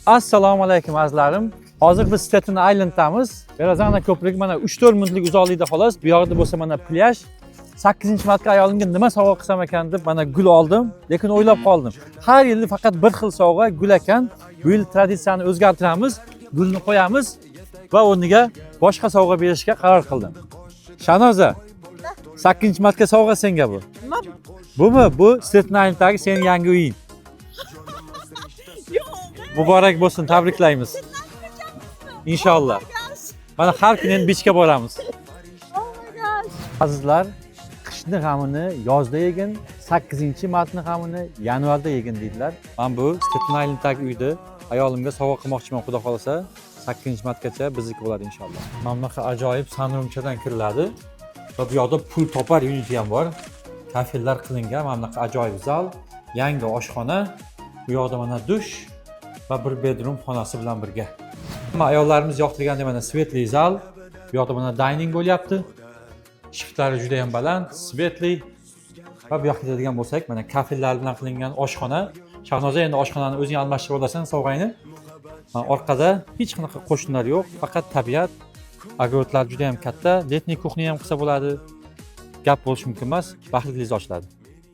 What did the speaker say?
Assalomu alaykum azizlarim. Hozir biz Staten Island'damiz. Berazana ko'prik mana 3-4 minutlik uzoqlikda xolos. Bu yoqda bo'lsa mana plyaj. 8-martga ayolimga nima sovg'a qilsam ekan deb mana gul oldim, lekin o'ylab qoldim. Har yili faqat bir xil sovg'a gul ekan. Bu yil traditsiyani o'zgartiramiz, gulni qo'yamiz va o'rniga boshqa sovg'a berishga qaror qildim. Shanoza, 8-martga sovg'a senga bu. Bumi? Bu Staten Islanddagi sening yangi uying. Muborak bo'lsin, tabriklaymiz. Inshaalloh. Mana har kuni beachga boramiz. Azizlar, qishni g'amini yozda yegin, 8-martni g'amini yanvarda yegin deydilar. Men bu Staten Islanddagi uyda ayolimga sovg'a qilmoqchiman, xudo xolasa 8-martgacha bizniki bo'ladi inshaalloh. Mana bunaqa ajoyib sanrumchadan kiriladi va bu yoqda pul topar uniti ham bor. Kafellar qilingan mana bunaqa ajoyib zal, yangi oshxona, bu yoqda mana dush va bir bedroom xonasi bilan birga. Mana ayollarimiz yoqtirganda mana svetli zal, bu yoqda mana dining bo'lyapti. Shiftlari juda ham baland, svetli. Va bu yoqda deydigan bo'lsak, mana kafellar bilan qilingan oshxona. Shahnoza, endi oshxonani o'zing almashtirib olasan sovg'angni. Mana orqada hech qanaqa qo'shnilar yo'q, faqat tabiat. Огородlar juda ham katta, letniy kuxnya ham qilsa bo'ladi. Gap bo'lish mumkin emas, baxtligingiz ochiladi.